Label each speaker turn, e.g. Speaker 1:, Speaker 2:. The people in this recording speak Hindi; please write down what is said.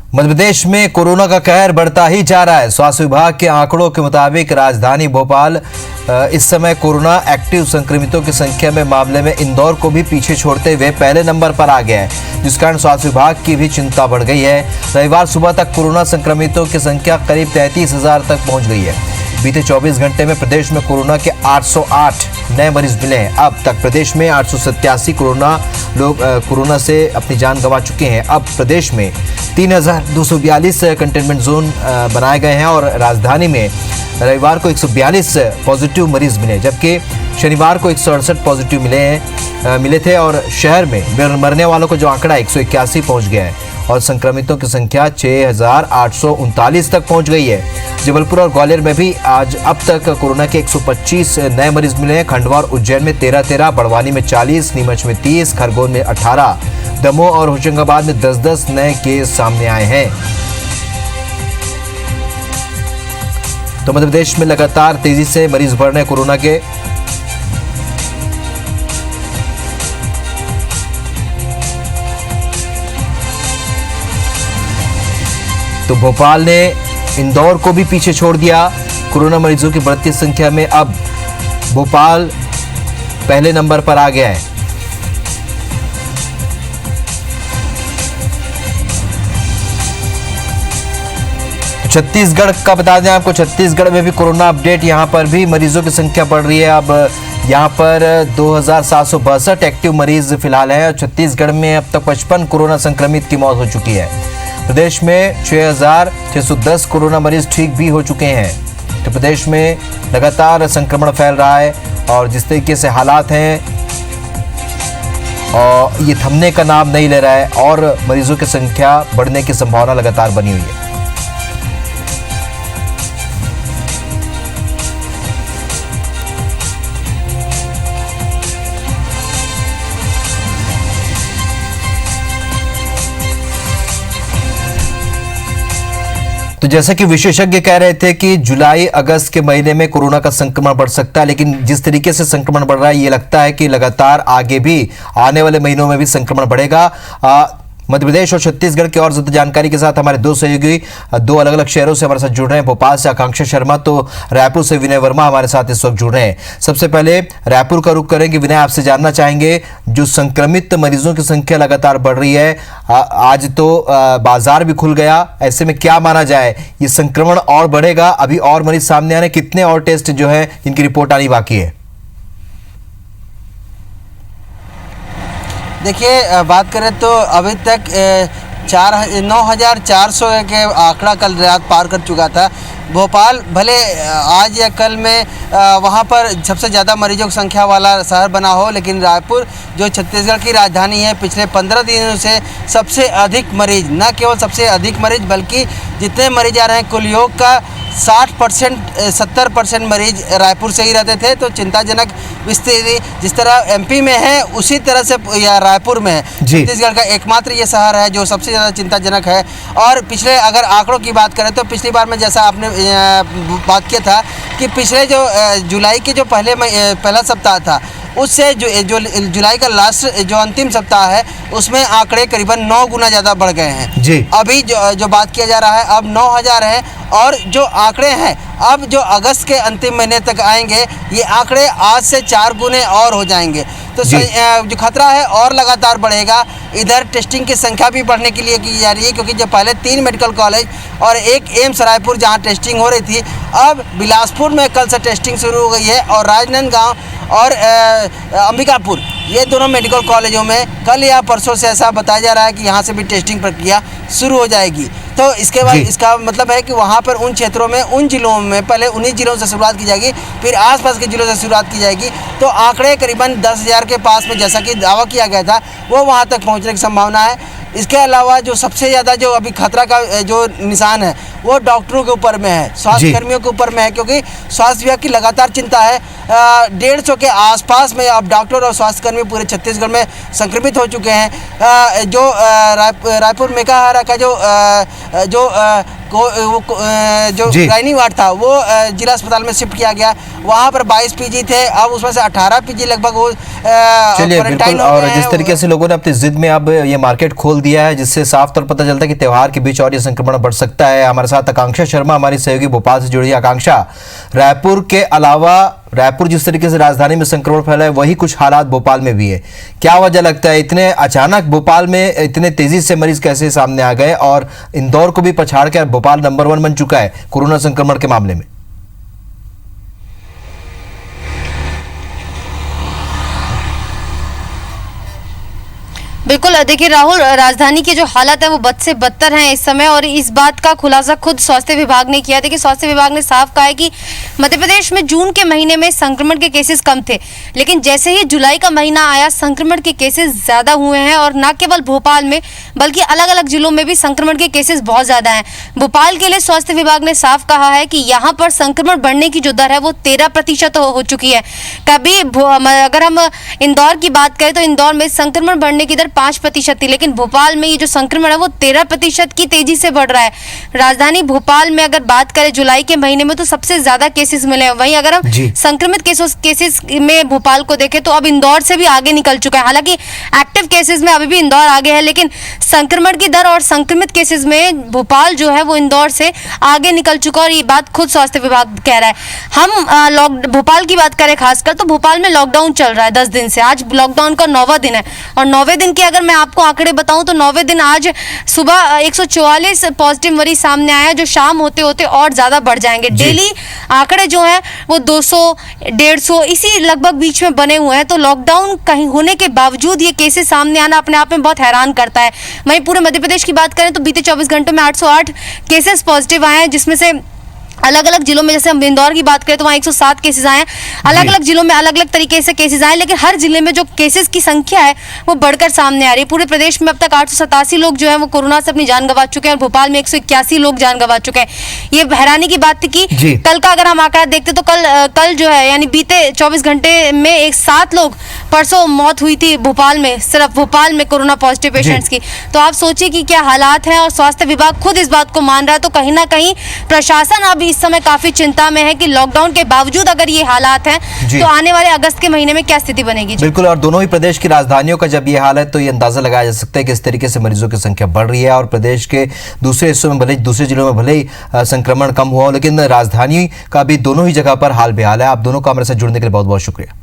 Speaker 1: मध्य प्रदेश में कोरोना का कहर बढ़ता ही जा रहा है। स्वास्थ्य विभाग के आंकड़ों के मुताबिक राजधानी भोपाल इस समय कोरोना एक्टिव संक्रमितों की संख्या में मामले में इंदौर को भी पीछे छोड़ते हुए पहले नंबर पर आ गया है, जिस कारण स्वास्थ्य विभाग की भी चिंता बढ़ गई है। रविवार सुबह तक कोरोना संक्रमितों की संख्या करीब 33,000 तक पहुंच गई है। बीते 24 घंटे में प्रदेश में कोरोना के 808 नए मरीज मिले हैं। अब तक प्रदेश में 887 लोग कोरोना से अपनी जान गंवा चुके हैं। अब प्रदेश में 3,242 कंटेनमेंट जोन बनाए गए हैं और राजधानी में रविवार को 142 पॉजिटिव मरीज मिले, जबकि शनिवार को 168 पॉजिटिव मिले थे और शहर में मरने वालों का जो आंकड़ा 181 पहुंच गया है और संक्रमितों की संख्या 6,839 तक पहुंच गई है। जबलपुर और ग्वालियर में भी आज अब तक कोरोना के 125 नए मरीज मिले हैं। खंडवा और उज्जैन में 13, बड़वानी में 40, नीमच में 30, खरगोन में 18, दमोह और होशंगाबाद में 10 नए केस सामने आए हैं। तो मध्य प्रदेश में लगातार तेजी से मरीज बढ़ रहे हैं कोरोना के। तो भोपाल ने इंदौर को भी पीछे छोड़ दिया। कोरोना मरीजों की बढ़ती संख्या में अब भोपाल पहले नंबर पर आ गया है। छत्तीसगढ़ का बता दें आपको, छत्तीसगढ़ में भी कोरोना अपडेट, यहां पर भी मरीजों की संख्या बढ़ रही है। अब यहां पर 2,762 एक्टिव मरीज फिलहाल हैं और छत्तीसगढ़ में अब तक 55 कोरोना संक्रमित की मौत हो चुकी है। प्रदेश में 6,610 कोरोना मरीज ठीक भी हो चुके हैं। तो प्रदेश में लगातार संक्रमण फैल रहा है और जिस तरीके से हालात हैं और ये थमने का नाम नहीं ले रहा है और मरीजों की संख्या बढ़ने की संभावना लगातार बनी हुई है। तो जैसा कि विशेषज्ञ कह रहे थे कि जुलाई अगस्त के महीने में कोरोना का संक्रमण बढ़ सकता है, लेकिन जिस तरीके से संक्रमण बढ़ रहा है ये लगता है कि लगातार आगे भी आने वाले महीनों में भी संक्रमण बढ़ेगा। मध्य प्रदेश और छत्तीसगढ़ की और ज्यादा जानकारी के साथ हमारे दो सहयोगी दो अलग अलग शहरों से हमारे साथ जुड़ रहे हैं। भोपाल से आकांक्षा शर्मा, तो रायपुर से विनय वर्मा हमारे साथ इस वक्त जुड़ रहे हैं। सबसे पहले रायपुर का रुख करेंगे। विनय, आपसे जानना चाहेंगे, जो संक्रमित मरीजों की संख्या लगातार बढ़ रही है, आज तो बाजार भी खुल गया, ऐसे में क्या माना जाए, ये संक्रमण और बढ़ेगा? अभी और मरीज सामने आ रहे, कितने और टेस्ट जो है इनकी रिपोर्ट आनी बाकी है?
Speaker 2: देखिए, बात करें तो अभी तक 9,400 के आंकड़ा कल रात पार कर चुका था। भोपाल भले आज या कल में वहाँ पर सबसे ज़्यादा मरीजों की संख्या वाला शहर बना हो, लेकिन रायपुर जो छत्तीसगढ़ की राजधानी है, पिछले 15 दिनों से सबसे अधिक मरीज, न केवल सबसे अधिक मरीज बल्कि जितने मरीज आ रहे हैं कुल योग का 70% मरीज रायपुर से ही रहते थे। तो चिंताजनक स्थिति जिस तरह एमपी में है उसी तरह से या रायपुर में है। छत्तीसगढ़ का एकमात्र ये शहर है जो सबसे ज़्यादा चिंताजनक है। और पिछले अगर आंकड़ों की बात करें तो पिछली बार में जैसा आपने बात किया था कि पिछले जो जुलाई के जो पहला सप्ताह था उससे जो जुलाई का लास्ट जो अंतिम सप्ताह है उसमें आंकड़े करीबन 9 गुना ज़्यादा बढ़ गए हैं जी। अभी जो बात किया जा रहा है अब 9,000 है और जो आंकड़े हैं अब जो अगस्त के अंतिम महीने तक आएंगे ये आंकड़े आज से 4 गुने और हो जाएंगे। तो जो खतरा है और लगातार बढ़ेगा। इधर टेस्टिंग की संख्या भी बढ़ने के लिए की जा रही है, क्योंकि जो पहले 3 मेडिकल कॉलेज और एक एम्स रायपुर जहां टेस्टिंग हो रही थी, अब बिलासपुर में कल से टेस्टिंग शुरू हो गई है और राजनांदगांव और अंबिकापुर ये दोनों मेडिकल कॉलेजों में कल या परसों से ऐसा बताया जा रहा है कि यहाँ से भी टेस्टिंग प्रक्रिया शुरू हो जाएगी। तो इसके बाद इसका मतलब है कि वहाँ पर उन क्षेत्रों में उन जिलों में पहले उन्हीं जिलों से शुरुआत की जाएगी, फिर आसपास के जिलों से शुरुआत की जाएगी। तो आंकड़े करीबन 10,000 के पास में जैसा कि दावा किया गया था वो वहाँ तक पहुँचने की संभावना है। इसके अलावा जो सबसे ज़्यादा जो अभी खतरा का जो निशान है वो डॉक्टरों के ऊपर में है, स्वास्थ्य कर्मियों के ऊपर में है, क्योंकि स्वास्थ्य विभाग की लगातार चिंता है। 150 के आसपास में अब डॉक्टर और स्वास्थ्य कर्मी पूरे छत्तीसगढ़ में संक्रमित हो चुके हैं। जो रायपुर मेकाहारा का जो जो
Speaker 1: जी।
Speaker 2: गायनी वार्ड था वो जिला अस्पताल में शिफ्ट किया गया। वहाँ पर 22 पीजी थे, अब उसमें से 18 पीजी लगभग वो
Speaker 1: चलिए
Speaker 2: क्वारंटाइन
Speaker 1: बिल्कुल।
Speaker 2: हो
Speaker 1: और
Speaker 2: गए
Speaker 1: जिस
Speaker 2: हैं।
Speaker 1: तरीके से लोगों ने अपनी जिद में अब ये मार्केट खोल दिया है, जिससे साफ तौर पता चलता है कि त्योहार के बीच और ये संक्रमण बढ़ सकता है। हमारे साथ आकांक्षा शर्मा हमारी सहयोगी भोपाल से जुड़ी है। आकांक्षा, रायपुर के अलावा रायपुर जिस तरीके से राजधानी में संक्रमण फैला है, वही कुछ हालात भोपाल में भी है। क्या वजह लगता है इतने अचानक भोपाल में इतने तेजी से मरीज कैसे सामने आ गए, और इंदौर को भी पछाड़ कर भोपाल नंबर 1 बन चुका है कोरोना संक्रमण के मामले में?
Speaker 3: बिल्कुल, देखिए राहुल, राजधानी के जो हालात है वो बद से बदतर हैं इस समय, और इस बात का खुलासा खुद स्वास्थ्य विभाग ने किया। देखिए, स्वास्थ्य विभाग ने साफ कहा है कि मध्य प्रदेश में जून के महीने में संक्रमण के केसेस कम थे, लेकिन जैसे ही जुलाई का महीना आया संक्रमण के केसेस ज्यादा हुए हैं, और न केवल भोपाल में बल्कि अलग अलग जिलों में भी संक्रमण के केसेस बहुत ज्यादा हैं। भोपाल के लिए स्वास्थ्य विभाग ने साफ कहा है कि यहाँ पर संक्रमण बढ़ने की जो दर है वो 13% हो चुकी है। कभी अगर हम इंदौर की बात करें तो इंदौर में संक्रमण बढ़ने की दर 5% थी, लेकिन भोपाल में ये जो संक्रमण है वो 13% की तेजी से बढ़ रहा है। राजधानी भोपाल में अगर बात करें जुलाई के महीने में तो सबसे ज्यादा केसेस मिले हैं। वहीं अगर हम संक्रमित केसेस में भोपाल को देखें तो अब इंदौर से भी आगे निकल चुका है। हालांकि एक्टिव केसेस में अभी भी इंदौर आगे है, लेकिन संक्रमण की दर और संक्रमित केसेस में भोपाल जो है वो इंदौर से आगे निकल चुका, और ये बात खुद स्वास्थ्य विभाग कह रहा है। हम भोपाल की बात करें खासकर तो भोपाल में लॉकडाउन चल रहा है 10 दिन से। आज लॉकडाउन का 9वां दिन है, और 9वें दिन के अगर मैं आपको आंकड़े बताऊं तो 9वें दिन आज सुबह 144 पॉजिटिव मरीज सामने आया, जो शाम होते होते और ज्यादा बढ़ जाएंगे। डेली आंकड़े जो हैं वो 200, 150 इसी लगभग बीच में बने हुए हैं। तो लॉकडाउन कहीं होने के बावजूद ये केसेस सामने आना अपने आप में बहुत हैरान करता है। वहीं पूरे मध्य प्रदेश की बात करें तो बीते 24 घंटों में 808 केसेस पॉजिटिव आए हैं, जिसमें से अलग अलग जिलों में, जैसे हम इंदौर की बात करें तो वहाँ 107 केसेस आए हैं। अलग अलग जिलों में अलग अलग तरीके से केसेस आए, लेकिन हर जिले में जो केसेस की संख्या है वो बढ़कर सामने आ रही है। पूरे प्रदेश में अब तक 887 लोग जो है वो कोरोना से अपनी जान गंवा चुके हैं, और भोपाल में 181 लोग जान गंवा चुके हैं। ये हैरानी की बात थी कि कल का अगर हम आंकड़ा देखते तो कल जो है यानी बीते 24 घंटे में 7 लोग, परसों मौत हुई थी भोपाल में, सिर्फ भोपाल में कोरोना पॉजिटिव पेशेंट्स की। तो आप सोचिए कि क्या हालात हैं, और स्वास्थ्य विभाग खुद इस बात को मान रहा है। तो कहीं ना कहीं प्रशासन अब इस समय काफी चिंता में है कि लॉकडाउन के बावजूद अगर ये हालात हैं तो आने वाले अगस्त के महीने में क्या स्थिति बनेगी।
Speaker 1: बिल्कुल, और दोनों ही प्रदेश की राजधानियों का जब ये हाल है तो ये अंदाजा लगाया जा सकता है कि इस तरीके से मरीजों की संख्या बढ़ रही है, और प्रदेश के दूसरे हिस्सों में भले, दूसरे जिलों में भले ही संक्रमण कम हुआ हो, लेकिन राजधानी का भी दोनों ही जगह पर हाल बेहाल है। आप दोनों को हमारे साथ जुड़ने के लिए बहुत बहुत शुक्रिया।